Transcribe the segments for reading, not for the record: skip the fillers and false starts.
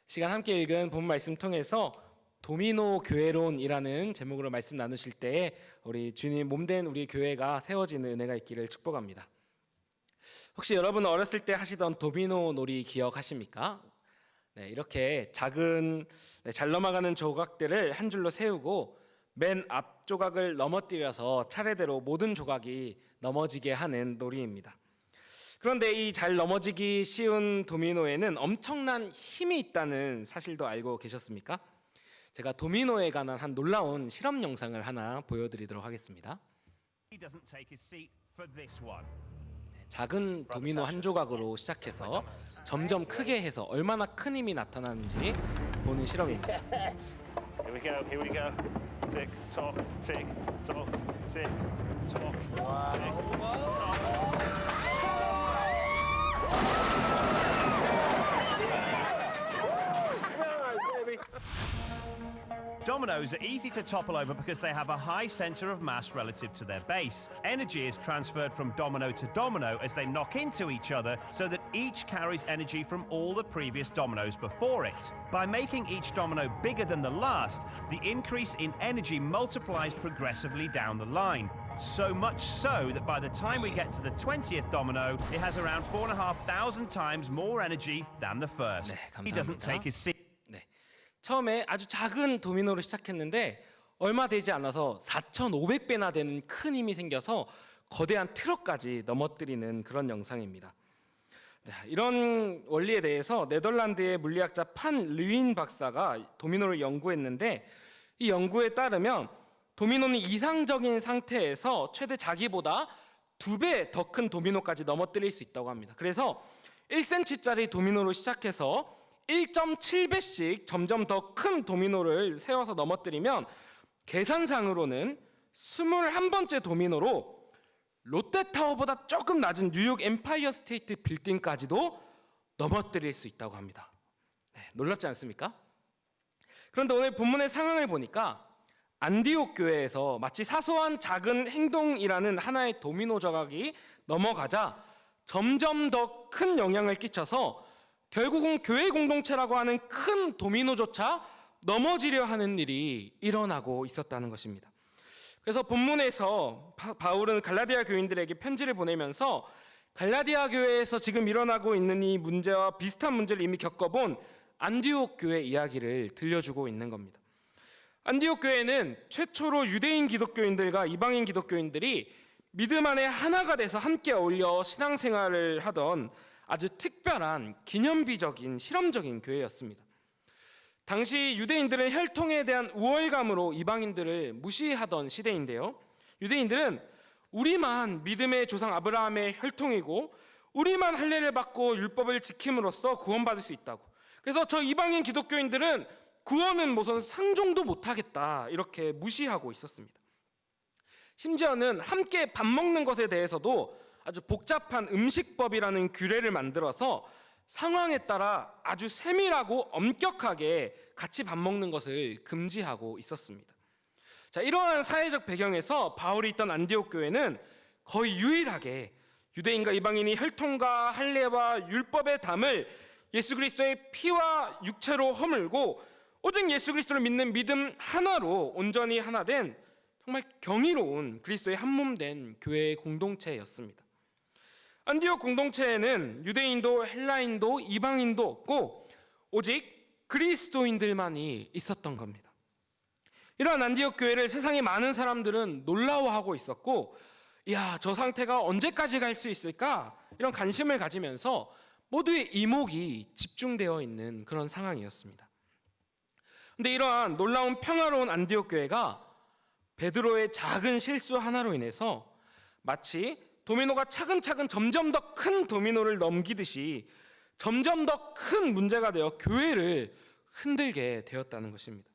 시간 함께 읽은 본 말씀 통해서 도미노 교회론이라는 제목으로 말씀 나누실 때 우리 주님 몸된 우리 교회가 세워지는 은혜가 있기를 축복합니다. 혹시 여러분 어렸을 때 하시던 도미노 놀이 기억하십니까? 이렇게 작은 잘 넘어가는 조각들을 한 줄로 세우고 맨 앞 조각을 넘어뜨려서 차례대로 모든 조각이 넘어지게 하는 놀이입니다. 그런데 이 잘 넘어지기 쉬운 도미노에는 엄청난 힘이 있다는 사실도 알고 계셨습니까? 제가 도미노에 관한 한 놀라운 실험 영상을 하나 보여드리도록 하겠습니다. 작은 도미노 한 조각으로 시작해서 점점 크게 해서 얼마나 큰 힘이 나타나는지 보는 실험입니다. Here we go, here we go. Tick, tock, tick, tock, tick, tock, tick, tock. Dominoes are easy to topple over because they have a high center of mass relative to their base. Energy is transferred from domino to domino as they knock into each other so that each carries energy from all the previous dominoes before it. By making each domino bigger than the last, the increase in energy multiplies progressively down the line. So much so that by the time we get to the 20th domino, it has around 4,500 times more energy than the first. He doesn't take his seat. 처음에 아주 작은 도미노로 시작했는데 얼마 되지 않아서 4,500배나 되는 큰 힘이 생겨서 거대한 트럭까지 넘어뜨리는 그런 영상입니다. 이런 원리에 대해서 네덜란드의 물리학자 판 르윈 박사가 도미노를 연구했는데 이 연구에 따르면 도미노는 이상적인 상태에서 최대 자기보다 2배 더 큰 도미노까지 넘어뜨릴 수 있다고 합니다. 그래서 1cm짜리 도미노로 시작해서 1.7배씩 점점 더 큰 도미노를 세워서 넘어뜨리면 계산상으로는 21번째 도미노로 롯데타워보다 조금 낮은 뉴욕 엠파이어 스테이트 빌딩까지도 넘어뜨릴 수 있다고 합니다. 놀랍지 않습니까? 그런데 오늘 본문의 상황을 보니까 안디옥 교회에서 마치 사소한 작은 행동이라는 하나의 도미노 조각이 넘어가자 점점 더 큰 영향을 끼쳐서 결국은 교회 공동체라고 하는 큰 도미노조차 넘어지려 하는 일이 일어나고 있었다는 것입니다. 그래서 본문에서 바울은 갈라디아 교인들에게 편지를 보내면서 갈라디아 교회에서 지금 일어나고 있는 이 문제와 비슷한 문제를 이미 겪어본 안디옥 교회 이야기를 들려주고 있는 겁니다. 안디옥 교회는 최초로 유대인 기독교인들과 이방인 기독교인들이 믿음 안에 하나가 돼서 함께 어울려 신앙생활을 하던 아주 특별한 기념비적인 실험적인 교회였습니다. 당시 유대인들은 혈통에 대한 우월감으로 이방인들을 무시하던 시대인데요. 유대인들은 우리만 믿음의 조상 아브라함의 혈통이고 우리만 할례를 받고 율법을 지킴으로써 구원받을 수 있다고. 그래서 저 이방인 기독교인들은 구원은 무슨 상종도 못하겠다 이렇게 무시하고 있었습니다. 심지어는 함께 밥 먹는 것에 대해서도 아주 복잡한 음식법이라는 규례를 만들어서 상황에 따라 아주 세밀하고 엄격하게 같이 밥 먹는 것을 금지하고 있었습니다. 자, 이러한 사회적 배경에서 바울이 있던 안디옥 교회는 거의 유일하게 유대인과 이방인이 혈통과 할례와 율법의 담을 예수 그리스도의 피와 육체로 허물고 오직 예수 그리스도를 믿는 믿음 하나로 온전히 하나 된 정말 경이로운 그리스도의 한몸된 교회의 공동체였습니다. 안디옥 공동체에는 유대인도 헬라인도 이방인도 없고 오직 그리스도인들만이 있었던 겁니다. 이러한 안디옥 교회를 세상의 많은 사람들은 놀라워하고 있었고 이야, 저 상태가 언제까지 갈 수 있을까? 이런 관심을 가지면서 모두의 이목이 집중되어 있는 그런 상황이었습니다. 그런데 이러한 놀라운 평화로운 안디옥 교회가 베드로의 작은 실수 하나로 인해서 마치 도미노가 차근차근 점점 더 큰 도미노를 넘기듯이 점점 더 큰 문제가 되어 교회를 흔들게 되었다는 것입니다.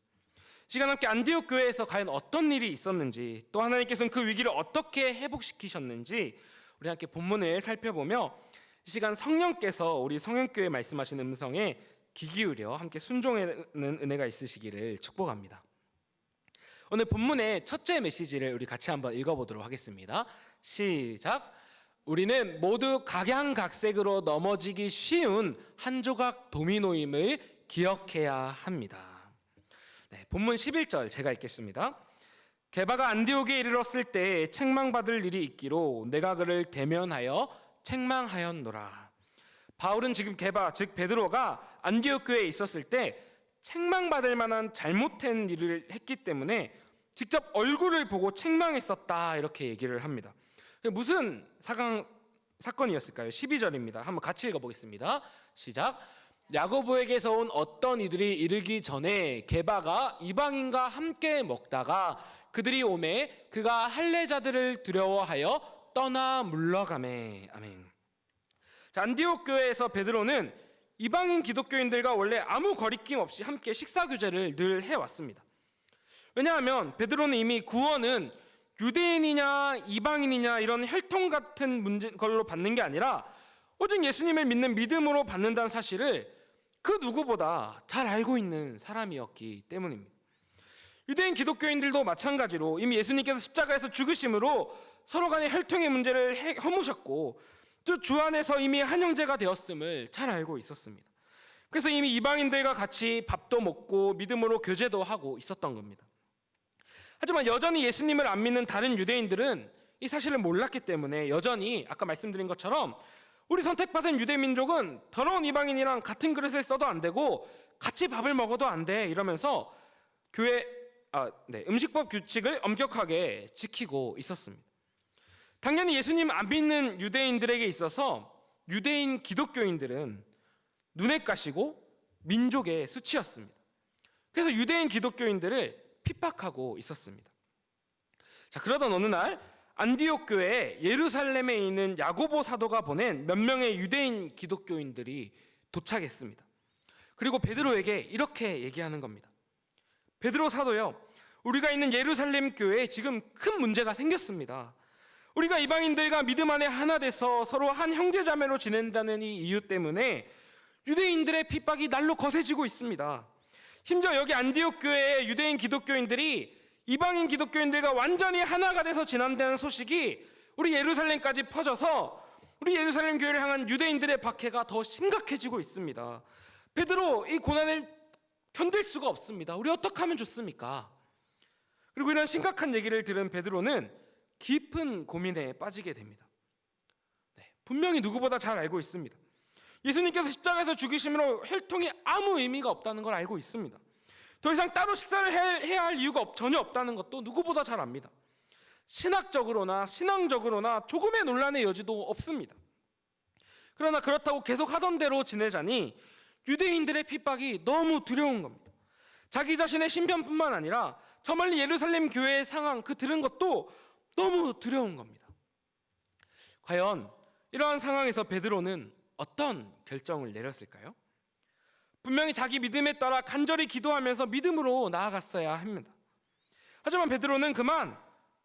시간 함께 안디옥 교회에서 과연 어떤 일이 있었는지 또 하나님께서는 그 위기를 어떻게 회복시키셨는지 우리 함께 본문을 살펴보며 이 시간 성령께서 우리 성령교회 말씀하신 음성에 귀 기울여 함께 순종하는 은혜가 있으시기를 축복합니다. 오늘 본문의 첫째 메시지를 우리 같이 한번 읽어보도록 하겠습니다. 시작. 우리는 모두 각양각색으로 넘어지기 쉬운 한 조각 도미노임을 기억해야 합니다. 네, 본문 11절 제가 읽겠습니다. 게바가 안디옥에 이르렀을 때 책망받을 일이 있기로 내가 그를 대면하여 책망하였노라. 바울은 지금 게바 즉 베드로가 안디옥 교회에 있었을 때 책망받을 만한 잘못된 일을 했기 때문에 직접 얼굴을 보고 책망했었다 이렇게 얘기를 합니다. 무슨 사건이었을까요? 12절입니다. 한번 같이 읽어보겠습니다. 시작. 야고보에게서 온 어떤 이들이 이르기 전에 게바가 이방인과 함께 먹다가 그들이 오매 그가 할례자들을 두려워하여 떠나 물러가매. 아멘. 자, 안디옥 교회에서 베드로는 이방인 기독교인들과 원래 아무 거리낌 없이 함께 식사 교제를 늘 해왔습니다. 왜냐하면 베드로는 이미 구원은 유대인이냐 이방인이냐 이런 혈통 같은 걸로 받는 게 아니라 오직 예수님을 믿는 믿음으로 받는다는 사실을 그 누구보다 잘 알고 있는 사람이었기 때문입니다. 유대인 기독교인들도 마찬가지로 이미 예수님께서 십자가에서 죽으심으로 서로 간의 혈통의 문제를 허무셨고 또 주 안에서 이미 한 형제가 되었음을 잘 알고 있었습니다. 그래서 이미 이방인들과 같이 밥도 먹고 믿음으로 교제도 하고 있었던 겁니다. 하지만 여전히 예수님을 안 믿는 다른 유대인들은 이 사실을 몰랐기 때문에 여전히 아까 말씀드린 것처럼 우리 선택받은 유대민족은 더러운 이방인이랑 같은 그릇을 써도 안 되고 같이 밥을 먹어도 안 돼 이러면서 음식법 규칙을 엄격하게 지키고 있었습니다. 당연히 예수님 안 믿는 유대인들에게 있어서 유대인 기독교인들은 눈에 까시고 민족의 수치였습니다. 그래서 유대인 기독교인들을 핍박하고 있었습니다. 자, 그러던 어느 날 안디옥 교회에 예루살렘에 있는 야고보 사도가 보낸 몇 명의 유대인 기독교인들이 도착했습니다. 그리고 베드로에게 이렇게 얘기하는 겁니다. 베드로 사도요, 우리가 있는 예루살렘 교회에 지금 큰 문제가 생겼습니다. 우리가 이방인들과 믿음 안에 하나 돼서 서로 한 형제자매로 지낸다는 이 이유 때문에 유대인들의 핍박이 날로 거세지고 있습니다. 심지어 여기 안디옥 교회의 유대인 기독교인들이 이방인 기독교인들과 완전히 하나가 돼서 지낸다는 소식이 우리 예루살렘까지 퍼져서 우리 예루살렘 교회를 향한 유대인들의 박해가 더 심각해지고 있습니다. 베드로, 이 고난을 견딜 수가 없습니다. 우리 어떻게 하면 좋습니까? 그리고 이런 심각한 얘기를 들은 베드로는 깊은 고민에 빠지게 됩니다. 분명히 누구보다 잘 알고 있습니다. 예수님께서 십자가에서 죽이심으로 혈통이 아무 의미가 없다는 걸 알고 있습니다. 더 이상 따로 식사를 해야 할 이유가 전혀 없다는 것도 누구보다 잘 압니다. 신학적으로나 신앙적으로나 조금의 논란의 여지도 없습니다. 그러나 그렇다고 계속 하던 대로 지내자니 유대인들의 핍박이 너무 두려운 겁니다. 자기 자신의 신변뿐만 아니라 저 멀리 예루살렘 교회의 상황 그 들은 것도 너무 두려운 겁니다. 과연 이러한 상황에서 베드로는 어떤 결정을 내렸을까요? 분명히 자기 믿음에 따라 간절히 기도하면서 믿음으로 나아갔어야 합니다. 하지만 베드로는 그만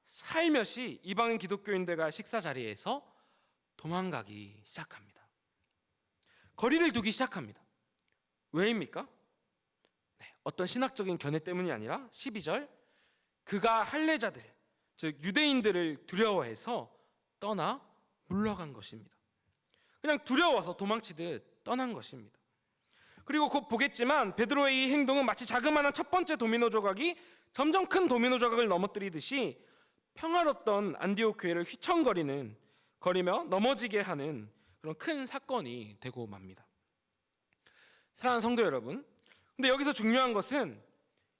살며시 이방인 기독교인들과 식사 자리에서 도망가기 시작합니다. 거리를 두기 시작합니다. 왜입니까? 어떤 신학적인 견해 때문이 아니라 12절 그가 할례자들 즉 유대인들을 두려워해서 떠나 물러간 것입니다. 그냥 두려워서 도망치듯 떠난 것입니다. 그리고 곧 보겠지만 베드로의 이 행동은 마치 자그마한 첫 번째 도미노 조각이 점점 큰 도미노 조각을 넘어뜨리듯이 평화롭던 안디옥 교회를 휘청거리며 넘어지게 하는 그런 큰 사건이 되고 맙니다. 사랑하는 성도 여러분, 근데 여기서 중요한 것은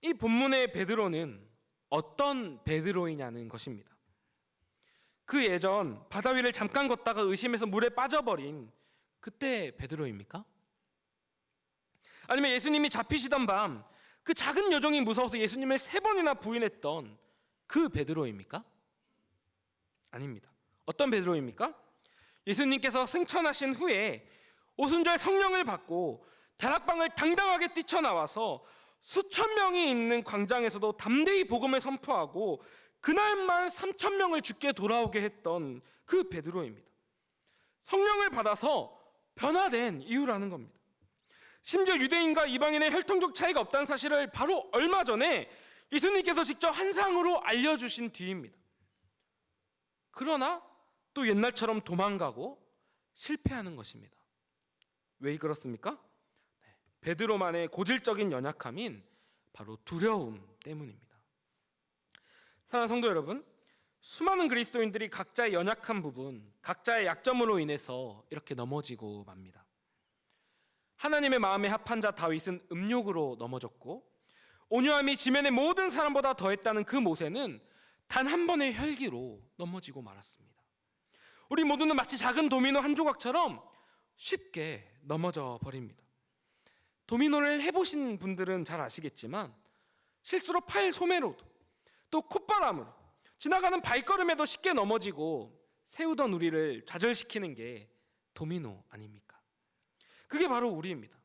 이 본문의 베드로는 어떤 베드로이냐는 것입니다. 그 예전 바다 위를 잠깐 걷다가 의심해서 물에 빠져버린 그때 베드로입니까? 아니면 예수님이 잡히시던 밤 그 작은 여종이 무서워서 예수님을 3번이나 부인했던 그 베드로입니까? 아닙니다. 어떤 베드로입니까? 예수님께서 승천하신 후에 오순절 성령을 받고 다락방을 당당하게 뛰쳐나와서 수천 명이 있는 광장에서도 담대히 복음을 선포하고 그날만 3,000명을 죽게 돌아오게 했던 그 베드로입니다. 성령을 받아서 변화된 이유라는 겁니다. 심지어 유대인과 이방인의 혈통적 차이가 없다는 사실을 바로 얼마 전에 예수님께서 직접 환상으로 알려주신 뒤입니다. 그러나 또 옛날처럼 도망가고 실패하는 것입니다. 왜 그렇습니까? 베드로만의 고질적인 연약함인 바로 두려움 때문입니다. 사랑하는 성도 여러분, 수많은 그리스도인들이 각자의 연약한 부분, 각자의 약점으로 인해서 이렇게 넘어지고 맙니다. 하나님의 마음에 합한 자 다윗은 음욕으로 넘어졌고, 온유함이 지면의 모든 사람보다 더했다는 그 모세는 단 한 번의 혈기로 넘어지고 말았습니다. 우리 모두는 마치 작은 도미노 한 조각처럼 쉽게 넘어져 버립니다. 도미노를 해보신 분들은 잘 아시겠지만 실수로 팔 소매로도 또 콧바람으로 지나가는 발걸음에도 쉽게 넘어지고 세우던 우리를 좌절시키는 게 도미노 아닙니까? 그게 바로 우리입니다.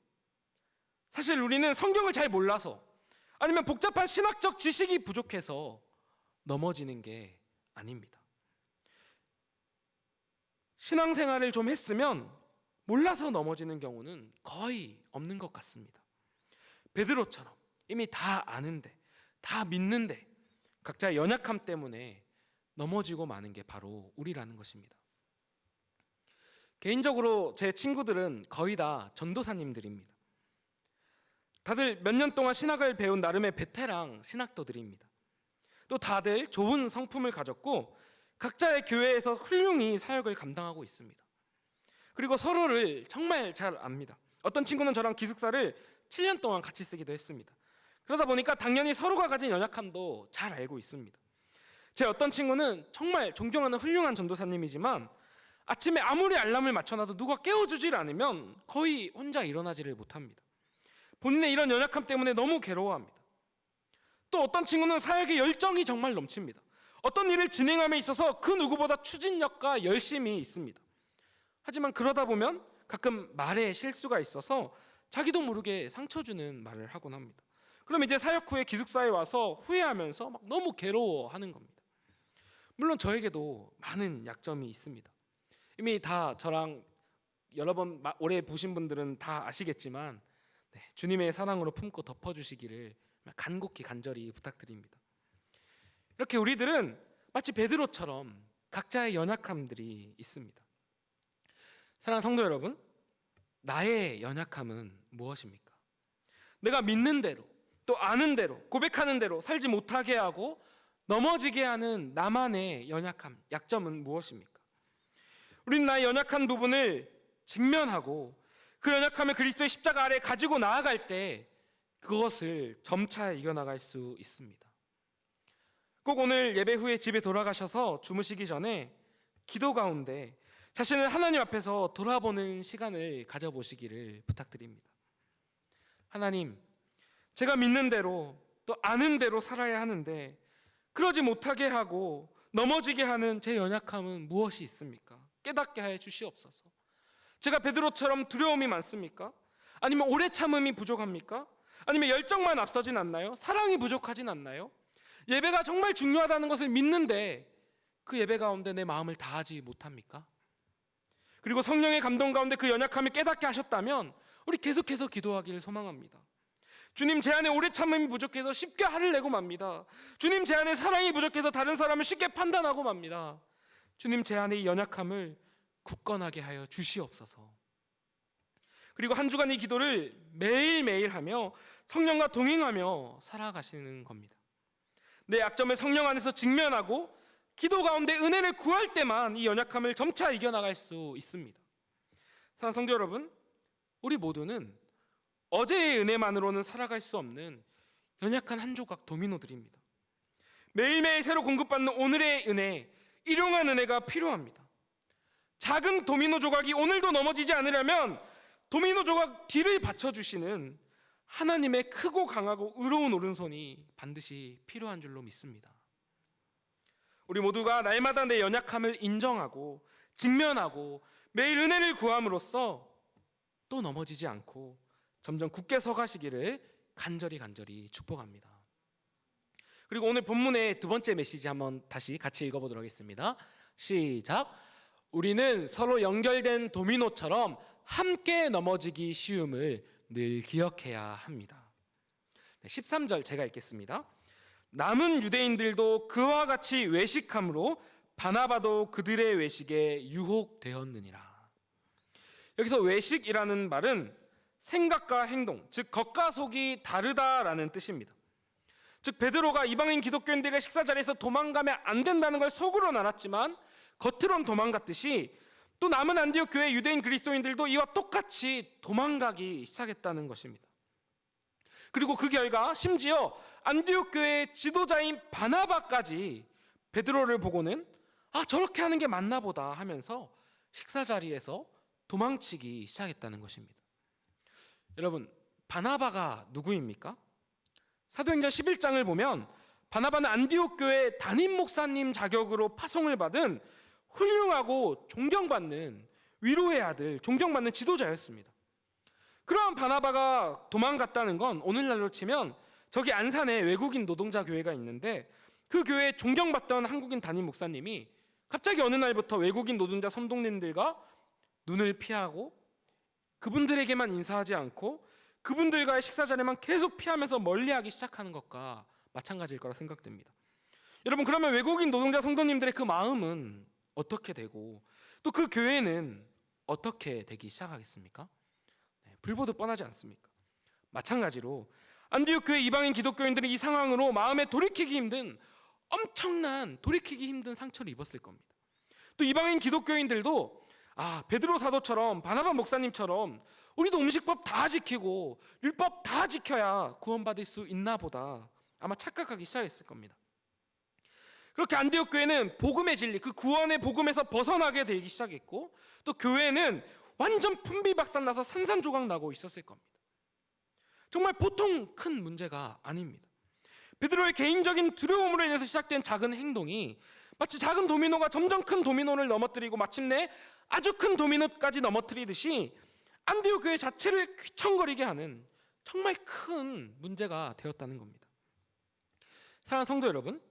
사실 우리는 성경을 잘 몰라서 아니면 복잡한 신학적 지식이 부족해서 넘어지는 게 아닙니다. 신앙생활을 좀 했으면 몰라서 넘어지는 경우는 거의 없는 것 같습니다. 베드로처럼 이미 다 아는데, 다 믿는데 각자의 연약함 때문에 넘어지고 마는 게 바로 우리라는 것입니다. 개인적으로 제 친구들은 거의 다 전도사님들입니다. 다들 몇 년 동안 신학을 배운 나름의 베테랑 신학도들입니다. 또 다들 좋은 성품을 가졌고 각자의 교회에서 훌륭히 사역을 감당하고 있습니다. 그리고 서로를 정말 잘 압니다. 어떤 친구는 저랑 기숙사를 7년 동안 같이 쓰기도 했습니다. 그러다 보니까 당연히 서로가 가진 연약함도 잘 알고 있습니다. 제 어떤 친구는 정말 존경하는 훌륭한 전도사님이지만 아침에 아무리 알람을 맞춰놔도 누가 깨워주질 않으면 거의 혼자 일어나지를 못합니다. 본인의 이런 연약함 때문에 너무 괴로워합니다. 또 어떤 친구는 사역에 열정이 정말 넘칩니다. 어떤 일을 진행함에 있어서 그 누구보다 추진력과 열심이 있습니다. 하지만 그러다 보면 가끔 말에 실수가 있어서 자기도 모르게 상처 주는 말을 하곤 합니다. 그럼 이제 사역 후에 기숙사에 와서 후회하면서 막 너무 괴로워하는 겁니다. 물론 저에게도 많은 약점이 있습니다. 이미 다 저랑 여러 번 오래 보신 분들은 다 아시겠지만 주님의 사랑으로 품고 덮어주시기를 간곡히 간절히 부탁드립니다. 이렇게 우리들은 마치 베드로처럼 각자의 연약함들이 있습니다. 사랑하는 성도 여러분, 나의 연약함은 무엇입니까? 내가 믿는 대로 또 아는 대로 고백하는 대로 살지 못하게 하고 넘어지게 하는 나만의 연약함, 약점은 무엇입니까? 우리는 나의 연약한 부분을 직면하고 그 연약함을 그리스도의 십자가 아래 가지고 나아갈 때 그것을 점차 이겨나갈 수 있습니다. 꼭 오늘 예배 후에 집에 돌아가셔서 주무시기 전에 기도 가운데 자신을 하나님 앞에서 돌아보는 시간을 가져보시기를 부탁드립니다. 하나님, 제가 믿는 대로 또 아는 대로 살아야 하는데 그러지 못하게 하고 넘어지게 하는 제 연약함은 무엇이 있습니까? 깨닫게 하여 주시옵소서. 제가 베드로처럼 두려움이 많습니까? 아니면 오래 참음이 부족합니까? 아니면 열정만 앞서진 않나요? 사랑이 부족하진 않나요? 예배가 정말 중요하다는 것을 믿는데 그 예배 가운데 내 마음을 다하지 못합니까? 그리고 성령의 감동 가운데 그 연약함을 깨닫게 하셨다면 우리 계속해서 기도하기를 소망합니다. 주님, 제 안에 오래 참음이 부족해서 쉽게 화를 내고 맙니다. 주님, 제 안에 사랑이 부족해서 다른 사람을 쉽게 판단하고 맙니다. 주님, 제 안에 이 연약함을 굳건하게 하여 주시옵소서. 그리고 한 주간 이 기도를 매일매일 하며 성령과 동행하며 살아가시는 겁니다. 내 약점을 성령 안에서 직면하고 기도 가운데 은혜를 구할 때만 이 연약함을 점차 이겨나갈 수 있습니다. 사랑하는 성도 여러분, 우리 모두는 어제의 은혜만으로는 살아갈 수 없는 연약한 한 조각 도미노들입니다. 매일매일 새로 공급받는 오늘의 은혜, 일용한 은혜가 필요합니다. 작은 도미노 조각이 오늘도 넘어지지 않으려면 도미노 조각 뒤를 받쳐주시는 하나님의 크고 강하고 의로운 오른손이 반드시 필요한 줄로 믿습니다. 우리 모두가 날마다 내 연약함을 인정하고 직면하고 매일 은혜를 구함으로써 또 넘어지지 않고 점점 굳게 서가시기를 간절히 축복합니다. 그리고 오늘 본문의 두 번째 메시지 한번 다시 같이 읽어보도록 하겠습니다. 시작. 우리는 서로 연결된 도미노처럼 함께 넘어지기 쉬움을 늘 기억해야 합니다. 13절 제가 읽겠습니다. 남은 유대인들도 그와 같이 외식함으로 바나바도 그들의 외식에 유혹되었느니라. 여기서 외식이라는 말은 생각과 행동, 즉 겉과 속이 다르다라는 뜻입니다. 즉 베드로가 이방인 기독교인들과 식사 자리에서 도망가면 안 된다는 걸 속으로는 알았지만 겉으론 도망갔듯이 또 남은 안디옥 교회 유대인 그리스도인들도 이와 똑같이 도망가기 시작했다는 것입니다. 그리고 그 결과 심지어 안디옥 교회의 지도자인 바나바까지 베드로를 보고는 저렇게 하는 게 맞나 보다 하면서 식사 자리에서 도망치기 시작했다는 것입니다. 여러분, 바나바가 누구입니까? 사도행전 11장을 보면 바나바는 안디옥 교회 담임 목사님 자격으로 파송을 받은 훌륭하고 존경받는 위로의 아들, 존경받는 지도자였습니다. 그러한 바나바가 도망갔다는 건 오늘날로 치면 저기 안산에 외국인 노동자 교회가 있는데 그 교회에 존경받던 한국인 담임 목사님이 갑자기 어느 날부터 외국인 노동자 선동님들과 눈을 피하고 그분들에게만 인사하지 않고 그분들과의 식사 자리만 계속 피하면서 멀리하기 시작하는 것과 마찬가지일 거라 생각됩니다. 여러분, 그러면 외국인 노동자 성도님들의 그 마음은 어떻게 되고 또 그 교회는 어떻게 되기 시작하겠습니까? 불보듯 뻔하지 않습니까? 마찬가지로 안디옥 교회 이방인 기독교인들은 이 상황으로 마음에 엄청난 돌이키기 힘든 상처를 입었을 겁니다. 또 이방인 기독교인들도 베드로 사도처럼 바나바 목사님처럼 우리도 음식법 다 지키고 율법 다 지켜야 구원받을 수 있나 보다 아마 착각하기 시작했을 겁니다. 그렇게 안디옥 교회는 복음의 진리, 그 구원의 복음에서 벗어나게 되기 시작했고 또 교회는 완전 풍비박산 나서 산산조각 나고 있었을 겁니다. 정말 보통 큰 문제가 아닙니다. 베드로의 개인적인 두려움으로 인해서 시작된 작은 행동이 마치 작은 도미노가 점점 큰 도미노를 넘어뜨리고 마침내 아주 큰 도미노까지 넘어뜨리듯이 안디옥 교회 자체를 휘청거리게 하는 정말 큰 문제가 되었다는 겁니다. 사랑하는 성도 여러분,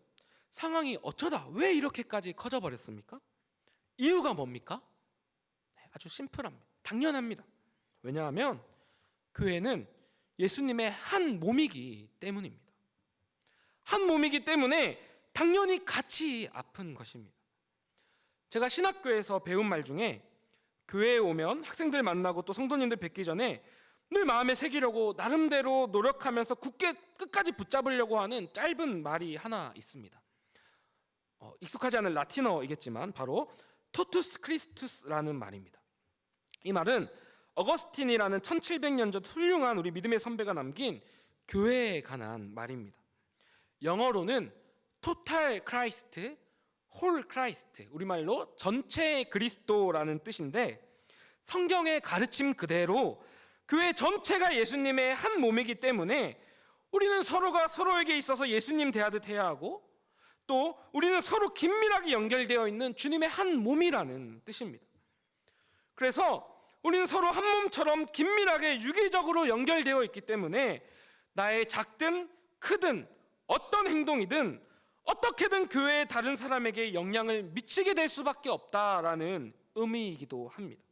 상황이 어쩌다 왜 이렇게까지 커져버렸습니까? 이유가 뭡니까? 아주 심플합니다. 당연합니다. 왜냐하면 교회는 예수님의 한 몸이기 때문입니다. 한 몸이기 때문에 당연히 같이 아픈 것입니다. 제가 신학교에서 배운 말 중에 교회에 오면 학생들 만나고 또 성도님들 뵙기 전에 늘 마음에 새기려고 나름대로 노력하면서 굳게 끝까지 붙잡으려고 하는 짧은 말이 하나 있습니다. 익숙하지 않은 라틴어이겠지만 바로 토투스 크리스투스라는 말입니다. 이 말은 어거스틴이라는 1700년 전 훌륭한 우리 믿음의 선배가 남긴 교회에 관한 말입니다. 영어로는 토탈 크라이스트, 홀 크라이스트, 우리말로 전체 그리스도라는 뜻인데 성경의 가르침 그대로 교회 전체가 예수님의 한 몸이기 때문에 우리는 서로가 서로에게 있어서 예수님 대하듯 해야 하고 또 우리는 서로 긴밀하게 연결되어 있는 주님의 한 몸이라는 뜻입니다. 그래서 우리는 서로 한 몸처럼 긴밀하게 유기적으로 연결되어 있기 때문에 나의 작든 크든 어떤 행동이든 어떻게든 교회의 다른 사람에게 영향을 미치게 될 수밖에 없다라는 의미이기도 합니다.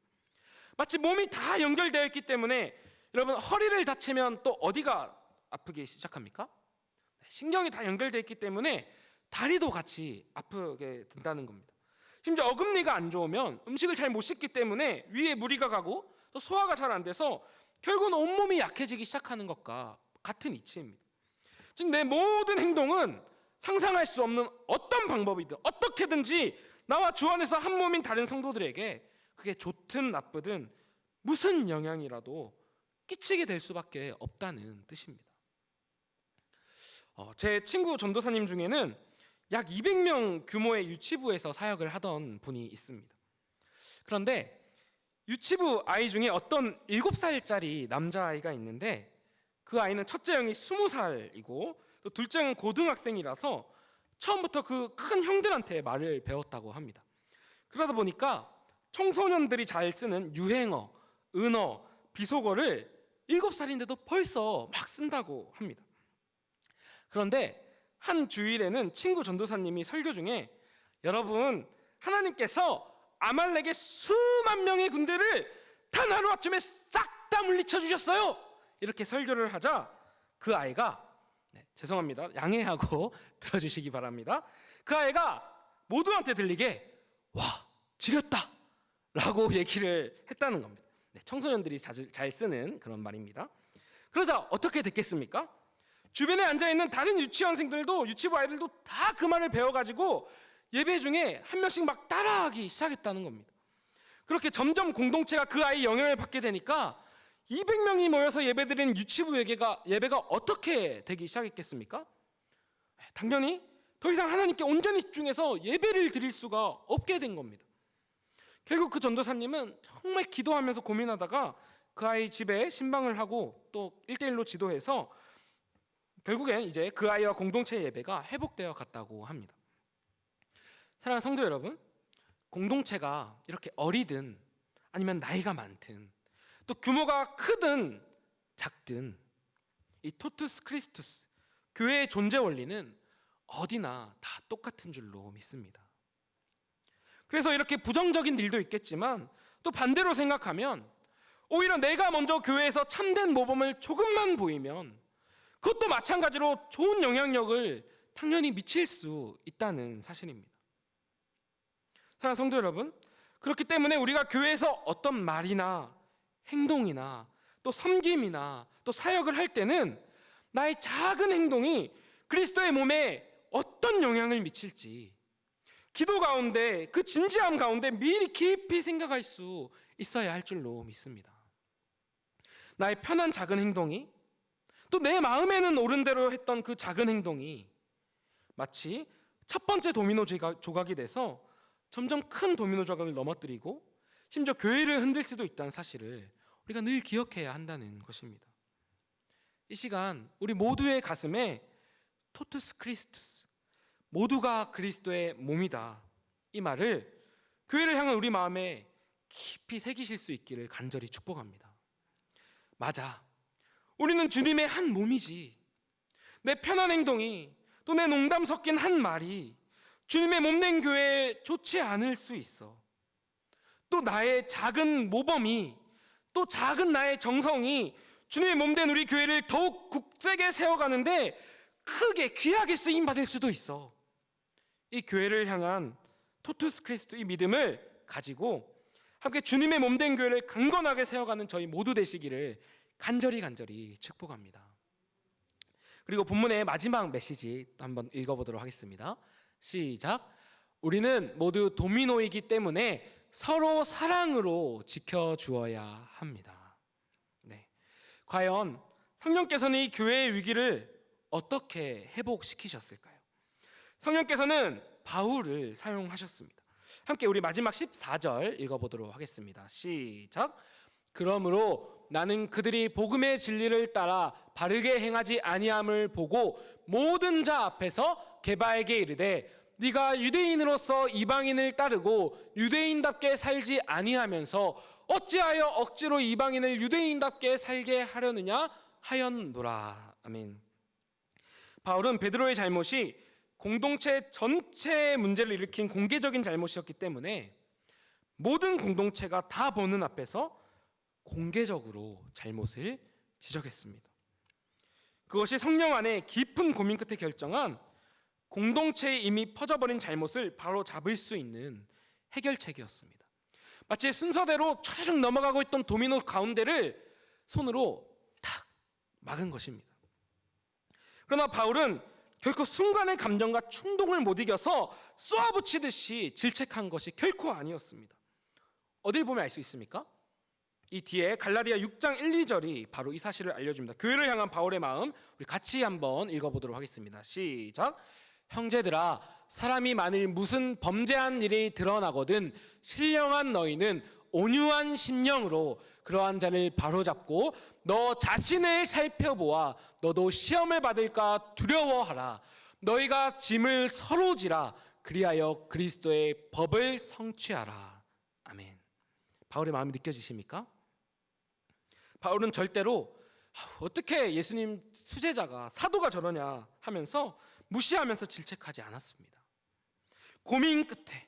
마치 몸이 다 연결되어 있기 때문에 여러분 허리를 다치면 또 어디가 아프기 시작합니까? 신경이 다 연결되어 있기 때문에 다리도 같이 아프게 된다는 겁니다. 심지어 어금니가 안 좋으면 음식을 잘 못 씹기 때문에 위에 무리가 가고 또 소화가 잘 안 돼서 결국은 온몸이 약해지기 시작하는 것과 같은 이치입니다. 즉 내 모든 행동은 상상할 수 없는 어떤 방법이든 어떻게든지 나와 주 안에서 한 몸인 다른 성도들에게 그게 좋든 나쁘든 무슨 영향이라도 끼치게 될 수밖에 없다는 뜻입니다. 제 친구 전도사님 중에는 약 200명 규모의 유치부에서 사역을 하던 분이 있습니다. 그런데 유치부 아이 중에 어떤 7살짜리 남자아이가 있는데 그 아이는 첫째 형이 20살이고 또 둘째 형은 고등학생이라서 처음부터 그 큰 형들한테 말을 배웠다고 합니다. 그러다 보니까 청소년들이 잘 쓰는 유행어, 은어, 비속어를 7살인데도 벌써 막 쓴다고 합니다. 그런데 한 주일에는 친구 전도사님이 설교 중에 여러분 하나님께서 아말렉의 수만 명의 군대를 단 하루아침에 싹 다 물리쳐 주셨어요. 이렇게 설교를 하자 그 아이가 죄송합니다. 양해하고 들어주시기 바랍니다. 그 아이가 모두한테 들리게 와, 지렸다 라고 얘기를 했다는 겁니다. 네, 청소년들이 잘 쓰는 그런 말입니다. 그러자 어떻게 됐겠습니까? 주변에 앉아있는 다른 유치원생들도, 유치부 아이들도 다 그 말을 배워가지고 예배 중에 한 명씩 막 따라하기 시작했다는 겁니다. 그렇게 점점 공동체가 그 아이의 영향을 받게 되니까 200명이 모여서 예배드리는 유치부 예배가 어떻게 되기 시작했겠습니까? 당연히 더 이상 하나님께 온전히 집중해서 예배를 드릴 수가 없게 된 겁니다. 결국 그 전도사님은 정말 기도하면서 고민하다가 그 아이 집에 신방을 하고 또 1대1로 지도해서 결국엔 이제 그 아이와 공동체 예배가 회복되어 갔다고 합니다. 사랑하는 성도 여러분, 공동체가 이렇게 어리든 아니면 나이가 많든 또 규모가 크든 작든 이 토투스 크리스투스, 교회의 존재 원리는 어디나 다 똑같은 줄로 믿습니다. 그래서 이렇게 부정적인 일도 있겠지만 또 반대로 생각하면 오히려 내가 먼저 교회에서 참된 모범을 조금만 보이면 그것도 마찬가지로 좋은 영향력을 당연히 미칠 수 있다는 사실입니다. 사랑하는 성도 여러분, 그렇기 때문에 우리가 교회에서 어떤 말이나 행동이나 또 섬김이나 또 사역을 할 때는 나의 작은 행동이 그리스도의 몸에 어떤 영향을 미칠지 기도 가운데, 그 진지함 가운데 미리 깊이 생각할 수 있어야 할 줄로 믿습니다. 나의 편한 작은 행동이 또 내 마음에는 옳은 대로 했던 그 작은 행동이 마치 첫 번째 도미노 조각이 돼서 점점 큰 도미노 조각을 넘어뜨리고 심지어 교회를 흔들 수도 있다는 사실을 우리가 늘 기억해야 한다는 것입니다. 이 시간 우리 모두의 가슴에 토투스 크리스투스, 모두가 그리스도의 몸이다, 이 말을 교회를 향한 우리 마음에 깊이 새기실 수 있기를 간절히 축복합니다. 맞아, 우리는 주님의 한 몸이지. 내 편한 행동이 또 내 농담 섞인 한 말이 주님의 몸된 교회에 좋지 않을 수 있어. 또 나의 작은 모범이, 또 작은 나의 정성이 주님의 몸된 우리 교회를 더욱 굳세게 세워가는데 크게 귀하게 쓰임받을 수도 있어. 이 교회를 향한 토투스 크리스트, 이 믿음을 가지고 함께 주님의 몸된 교회를 강건하게 세워가는 저희 모두 되시기를 간절히 축복합니다. 그리고 본문의 마지막 메시지 한번 읽어보도록 하겠습니다. 시작. 우리는 모두 도미노이기 때문에 서로 사랑으로 지켜주어야 합니다. 네. 과연 성령께서는 이 교회의 위기를 어떻게 회복시키셨을까요? 성령께서는 바울을 사용하셨습니다. 함께 우리 마지막 14절 읽어보도록 하겠습니다. 시작. 그러므로 나는 그들이 복음의 진리를 따라 바르게 행하지 아니함을 보고 모든 자 앞에서 게바에게 이르되 네가 유대인으로서 이방인을 따르고 유대인답게 살지 아니하면서 어찌하여 억지로 이방인을 유대인답게 살게 하려느냐 하였노라. 아멘. 바울은 베드로의 잘못이 공동체 전체의 문제를 일으킨 공개적인 잘못이었기 때문에 모든 공동체가 다 보는 앞에서 공개적으로 잘못을 지적했습니다. 그것이 성령 안에 깊은 고민 끝에 결정한 공동체에 이미 퍼져버린 잘못을 바로 잡을 수 있는 해결책이었습니다. 마치 순서대로 촤르륵 넘어가고 있던 도미노 가운데를 손으로 탁 막은 것입니다. 그러나 바울은 결코 순간의 감정과 충동을 못 이겨서 쏘아붙이듯이 질책한 것이 결코 아니었습니다. 어딜 보면 알 수 있습니까? 이 뒤에 갈라디아 6장 1, 2절이 바로 이 사실을 알려줍니다. 교회를 향한 바울의 마음, 우리 같이 한번 읽어보도록 하겠습니다. 시작. 형제들아, 사람이 만일 무슨 범죄한 일이 드러나거든 신령한 너희는 온유한 심령으로 그러한 자를 바로잡고 너 자신을 살펴보아 너도 시험을 받을까 두려워하라. 너희가 짐을 서로 지라. 그리하여 그리스도의 법을 성취하라. 아멘. 바울의 마음이 느껴지십니까? 바울은 절대로 어떻게 예수님 수제자가 사도가 저러냐 하면서 무시하면서 질책하지 않았습니다. 고민 끝에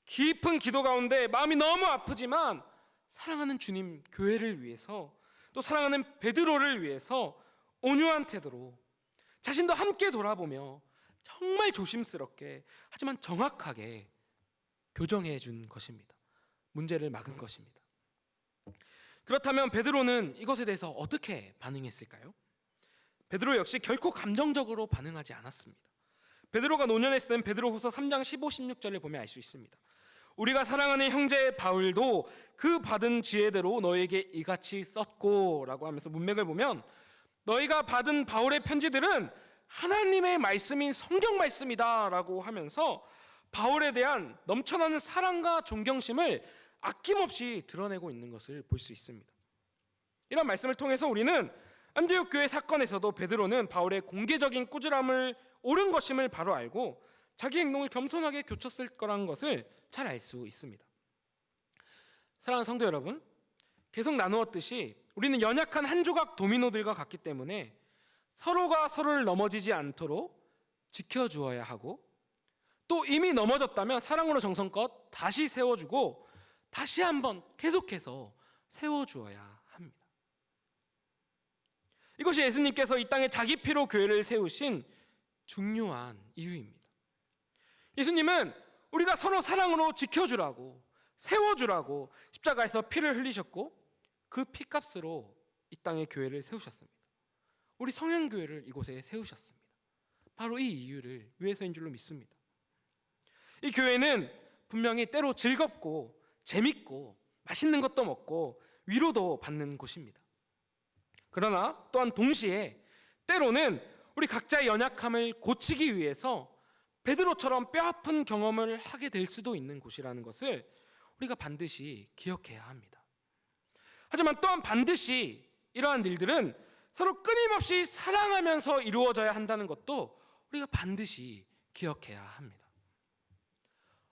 깊은 기도 가운데 마음이 너무 아프지만 사랑하는 주님 교회를 위해서 또 사랑하는 베드로를 위해서 온유한 태도로 자신도 함께 돌아보며 정말 조심스럽게 하지만 정확하게 교정해 준 것입니다. 문제를 막은 것입니다. 그렇다면 베드로는 이것에 대해서 어떻게 반응했을까요? 베드로 역시 결코 감정적으로 반응하지 않았습니다. 베드로가 노년에 쓴 베드로후서 3장 15, 16절을 보면 알 수 있습니다. 우리가 사랑하는 형제 바울도 그 받은 지혜대로 너에게 이같이 썼고 라고 하면서 문맥을 보면 너희가 받은 바울의 편지들은 하나님의 말씀인 성경 말씀이다 라고 하면서 바울에 대한 넘쳐나는 사랑과 존경심을 아낌없이 드러내고 있는 것을 볼 수 있습니다. 이런 말씀을 통해서 우리는 안디옥 교회 사건에서도 베드로는 바울의 공개적인 꾸지람을 옳은 것임을 바로 알고 자기 행동을 겸손하게 교쳤을 거라는 것을 잘 알 수 있습니다. 사랑하는 성도 여러분, 계속 나누었듯이 우리는 연약한 한 조각 도미노들과 같기 때문에 서로가 서로를 넘어지지 않도록 지켜주어야 하고 또 이미 넘어졌다면 사랑으로 정성껏 다시 세워주고 다시 한번 계속해서 세워주어야 합니다. 이것이 예수님께서 이 땅에 자기 피로 교회를 세우신 중요한 이유입니다. 예수님은 우리가 서로 사랑으로 지켜주라고 세워주라고 십자가에서 피를 흘리셨고 그 피값으로 이 땅에 교회를 세우셨습니다. 우리 성현교회를 이곳에 세우셨습니다. 바로 이 이유를 위해서인 줄로 믿습니다. 이 교회는 분명히 때로 즐겁고 재밌고 맛있는 것도 먹고 위로도 받는 곳입니다. 그러나 또한 동시에 때로는 우리 각자의 연약함을 고치기 위해서 베드로처럼 뼈아픈 경험을 하게 될 수도 있는 곳이라는 것을 우리가 반드시 기억해야 합니다. 하지만 또한 반드시 이러한 일들은 서로 끊임없이 사랑하면서 이루어져야 한다는 것도 우리가 반드시 기억해야 합니다.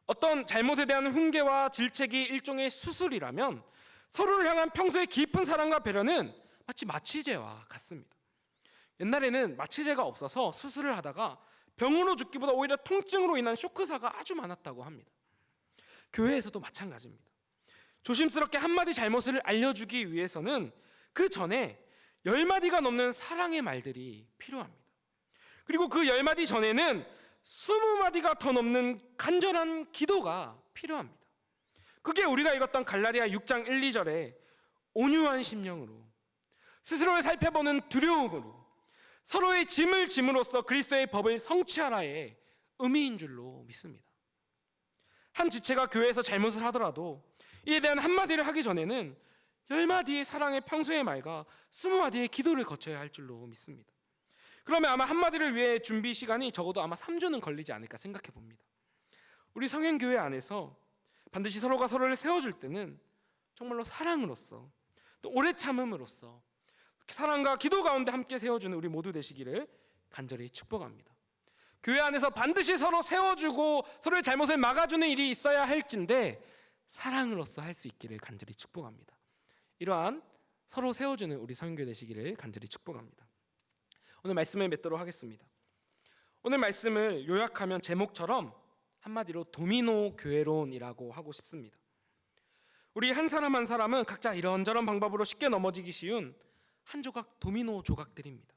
어떤 잘못에 대한 훈계와 질책이 일종의 수술이라면 서로를 향한 평소의 깊은 사랑과 배려는 마치 마취제와 같습니다. 옛날에는 마취제가 없어서 수술을 하다가 병으로 죽기보다 오히려 통증으로 인한 쇼크사가 아주 많았다고 합니다. 교회에서도 마찬가지입니다. 조심스럽게 한마디 잘못을 알려주기 위해서는 그 전에 10마디가 넘는 사랑의 말들이 필요합니다. 그리고 그 10마디 전에는 20마디가 더 넘는 간절한 기도가 필요합니다. 그게 우리가 읽었던 갈라디아 6장 1, 2절에 온유한 심령으로 스스로를 살펴보는 두려움으로 서로의 짐을 짐으로써 그리스도의 법을 성취하라의 의미인 줄로 믿습니다. 한 지체가 교회에서 잘못을 하더라도 이에 대한 한마디를 하기 전에는 10마디의 사랑의 평소의 말과 20마디의 기도를 거쳐야 할 줄로 믿습니다. 그러면 아마 한마디를 위해 준비 시간이 적어도 아마 3주는 걸리지 않을까 생각해 봅니다. 우리 성현교회 안에서 반드시 서로가 서로를 세워줄 때는 정말로 사랑으로서 또 오래 참음으로써 사랑과 기도 가운데 함께 세워주는 우리 모두 되시기를 간절히 축복합니다. 교회 안에서 반드시 서로 세워주고 서로의 잘못을 막아주는 일이 있어야 할진데 사랑으로서 할 수 있기를 간절히 축복합니다. 이러한 서로 세워주는 우리 성교회 되시기를 간절히 축복합니다. 오늘 말씀을 맺도록 하겠습니다. 오늘 말씀을 요약하면 제목처럼 한마디로 도미노 교회론이라고 하고 싶습니다. 우리 한 사람 한 사람은 각자 이런저런 방법으로 쉽게 넘어지기 쉬운 한 조각 도미노 조각들입니다.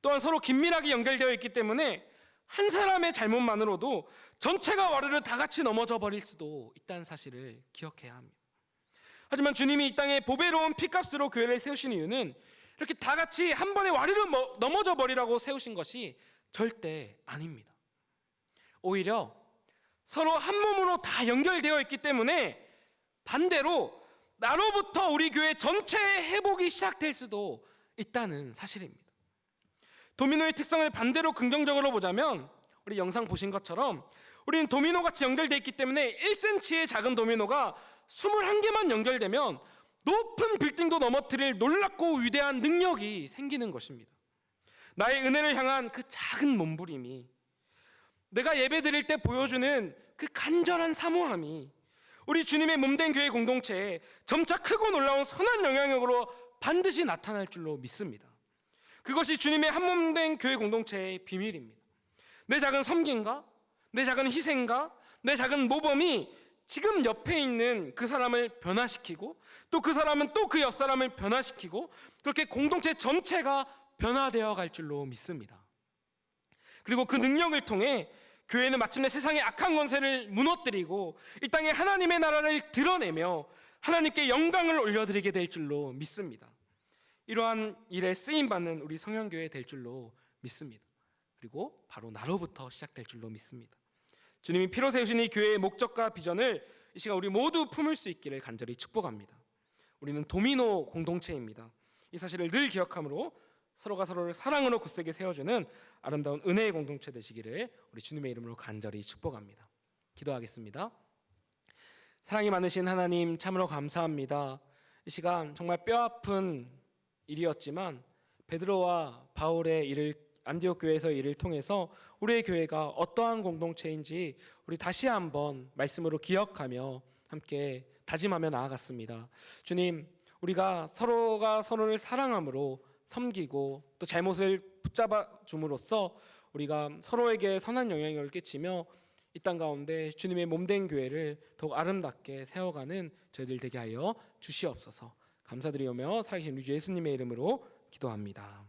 또한 서로 긴밀하게 연결되어 있기 때문에 한 사람의 잘못만으로도 전체가 와르르 다 같이 넘어져 버릴 수도 있다는 사실을 기억해야 합니다. 하지만 주님이 이 땅에 보배로운 피값으로 교회를 세우신 이유는 이렇게 다 같이 한 번에 와르르 넘어져 버리라고 세우신 것이 절대 아닙니다. 오히려 서로 한 몸으로 다 연결되어 있기 때문에 반대로 나로부터 우리 교회 전체의 회복이 시작될 수도 있다는 사실입니다. 도미노의 특성을 반대로 긍정적으로 보자면 우리 영상 보신 것처럼 우리는 도미노같이 연결되어 있기 때문에 1cm의 작은 도미노가 21개만 연결되면 높은 빌딩도 넘어뜨릴 놀랍고 위대한 능력이 생기는 것입니다. 나의 은혜를 향한 그 작은 몸부림이, 내가 예배 드릴 때 보여주는 그 간절한 사모함이 우리 주님의 몸된 교회 공동체에 점차 크고 놀라운 선한 영향력으로 반드시 나타날 줄로 믿습니다. 그것이 주님의 한 몸된 교회 공동체의 비밀입니다. 내 작은 섬김과 내 작은 희생과 내 작은 모범이 지금 옆에 있는 그 사람을 변화시키고 또 그 사람은 또 그 옆 사람을 변화시키고 그렇게 공동체 전체가 변화되어 갈 줄로 믿습니다. 그리고 그 능력을 통해 교회는 마침내 세상의 악한 권세를 무너뜨리고 이 땅에 하나님의 나라를 드러내며 하나님께 영광을 올려드리게 될 줄로 믿습니다. 이러한 일에 쓰임받는 우리 성현교회 될 줄로 믿습니다. 그리고 바로 나로부터 시작될 줄로 믿습니다. 주님이 피로 세우신 이 교회의 목적과 비전을 이 시간 우리 모두 품을 수 있기를 간절히 축복합니다. 우리는 도미노 공동체입니다. 이 사실을 늘 기억함으로 서로가 서로를 사랑으로 굳세게 세워주는 아름다운 은혜의 공동체 되시기를 우리 주님의 이름으로 간절히 축복합니다. 기도하겠습니다. 사랑이 많으신 하나님, 참으로 감사합니다. 이 시간 정말 뼈아픈 일이었지만 베드로와 바울의 일을, 안디옥 교회에서 일을 통해서 우리의 교회가 어떠한 공동체인지 우리 다시 한번 말씀으로 기억하며 함께 다짐하며 나아갔습니다. 주님, 우리가 서로가 서로를 사랑함으로 섬기고 또 잘못을 붙잡아 줌으로써 우리가 서로에게 선한 영향력을 끼치며 이 땅 가운데 주님의 몸된 교회를 더욱 아름답게 세워가는 저희들 되게 하여 주시옵소서. 감사드리오며 살아계신 우리 주 예수님의 이름으로 기도합니다.